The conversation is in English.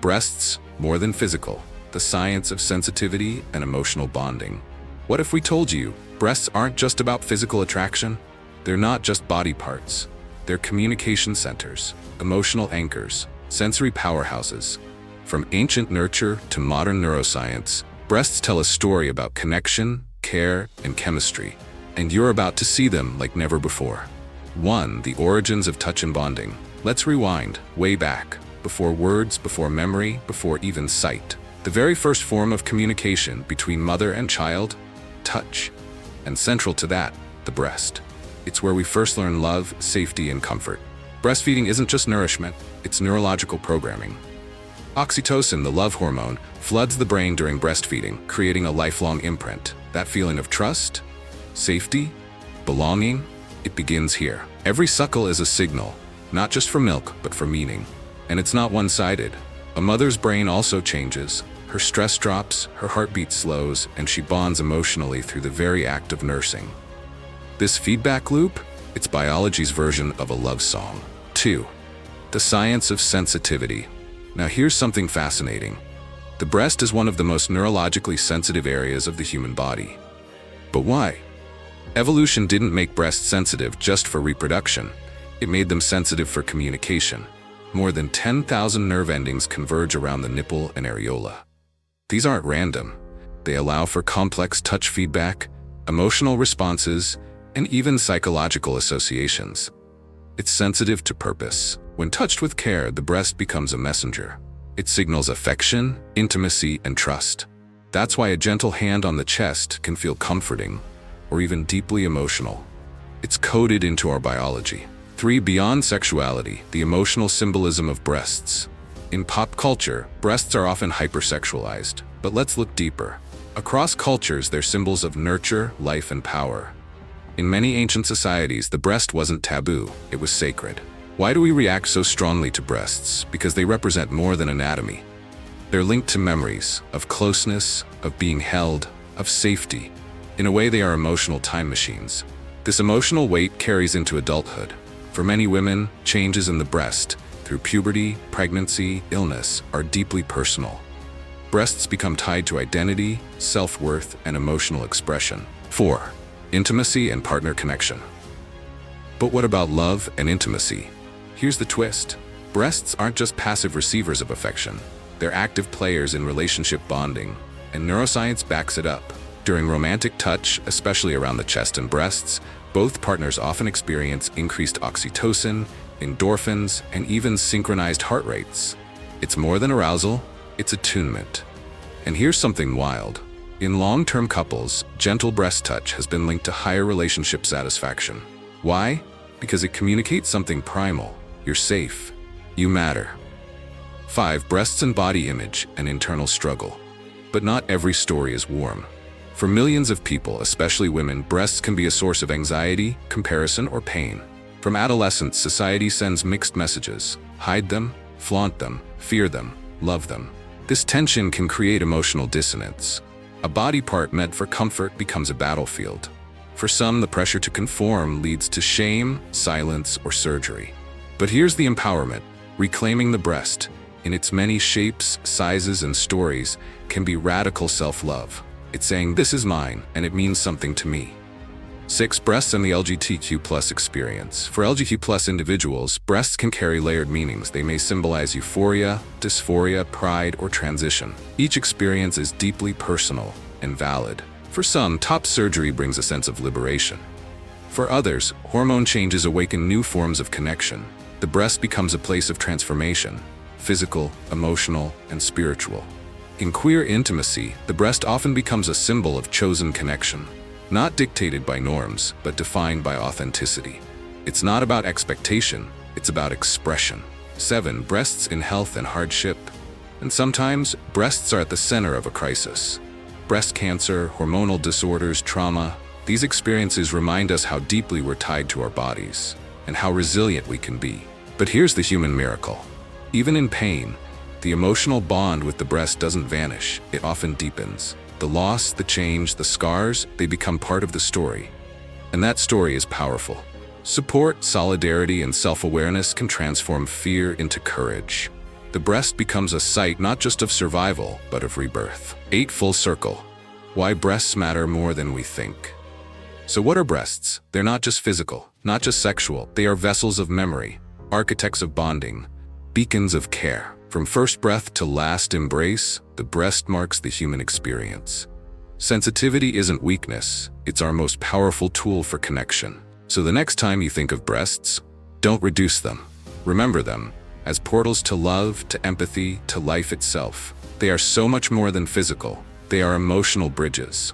Breasts, more than physical, the science of sensitivity and emotional bonding. What if we told you breasts aren't just about physical attraction? They're not just body parts. They're communication centers, emotional anchors, sensory powerhouses. From ancient nurture to modern neuroscience, breasts tell a story about connection, care, and chemistry. And you're about to see them like never before. 1. The origins of touch and bonding. Let's rewind, way back, before words, before memory, before even sight. The very first form of communication between mother and child, touch. And central to that, the breast. It's where we first learn love, safety, and comfort. Breastfeeding isn't just nourishment, it's neurological programming. Oxytocin, the love hormone, floods the brain during breastfeeding, creating a lifelong imprint. That feeling of trust, safety, belonging, it begins here. Every suckle is a signal, not just for milk, but for meaning. And it's not one-sided. A mother's brain also changes. Her stress drops, her heartbeat slows, and she bonds emotionally through the very act of nursing. This feedback loop, it's biology's version of a love song. 2. The science of sensitivity. Now here's something fascinating. The breast is one of the most neurologically sensitive areas of the human body. But why? Evolution didn't make breasts sensitive just for reproduction. It made them sensitive for communication. More than 10,000 nerve endings converge around the nipple and areola. These aren't random. They allow for complex touch feedback, emotional responses, and even psychological associations. It's sensitive to purpose. When touched with care, the breast becomes a messenger. It signals affection, intimacy, and trust. That's why a gentle hand on the chest can feel comforting, or even deeply emotional. It's coded into our biology. 3. Beyond sexuality, the emotional symbolism of breasts. In pop culture, breasts are often hypersexualized, but let's look deeper. Across cultures, they're symbols of nurture, life, and power. In many ancient societies, the breast wasn't taboo, it was sacred. Why do we react so strongly to breasts? Because they represent more than anatomy. They're linked to memories of closeness, of being held, of safety. In a way, they are emotional time machines. This emotional weight carries into adulthood. For many women, changes in the breast, through puberty, pregnancy, illness, are deeply personal. Breasts become tied to identity, self-worth, and emotional expression. 4. Intimacy and partner connection. But what about love and intimacy? Here's the twist. Breasts aren't just passive receivers of affection. They're active players in relationship bonding, and neuroscience backs it up. During romantic touch, especially around the chest and breasts, both partners often experience increased oxytocin, endorphins, and even synchronized heart rates. It's more than arousal, it's attunement. And here's something wild. In long-term couples, gentle breast touch has been linked to higher relationship satisfaction. Why? Because it communicates something primal. You're safe. You matter. 5. Breasts and body image and internal struggle. But not every story is warm. For millions of people, especially women, breasts can be a source of anxiety, comparison, or pain. From adolescence, society sends mixed messages. Hide them, flaunt them, fear them, love them. This tension can create emotional dissonance. A body part meant for comfort becomes a battlefield. For some, the pressure to conform leads to shame, silence, or surgery. But here's the empowerment. Reclaiming the breast, in its many shapes, sizes, and stories, can be radical self-love. It's saying, this is mine, and it means something to me. 6. Breasts and the LGBTQ+ experience. For LGBTQ+ individuals, breasts can carry layered meanings. They may symbolize euphoria, dysphoria, pride, or transition. Each experience is deeply personal and valid. For some, top surgery brings a sense of liberation. For others, hormone changes awaken new forms of connection. The breast becomes a place of transformation, physical, emotional, and spiritual. In queer intimacy, the breast often becomes a symbol of chosen connection. Not dictated by norms, but defined by authenticity. It's not about expectation, it's about expression. 7. Breasts in health and hardship. And sometimes, breasts are at the center of a crisis. Breast cancer, hormonal disorders, trauma. These experiences remind us how deeply we're tied to our bodies, and how resilient we can be. But here's the human miracle. Even in pain, the emotional bond with the breast doesn't vanish, it often deepens. The loss, the change, the scars, they become part of the story. And that story is powerful. Support, solidarity, and self-awareness can transform fear into courage. The The breast becomes a site not just of survival, but of rebirth. 8. Full circle. Why breasts matter more than we think. So what are breasts? They're not just physical, not just sexual. They are vessels of memory, architects of bonding, beacons of care. From first breath to last embrace, the breast marks the human experience. Sensitivity isn't weakness, it's our most powerful tool for connection. So the next time you think of breasts, don't reduce them. Remember them as portals to love, to empathy, to life itself. They are so much more than physical. They are emotional bridges.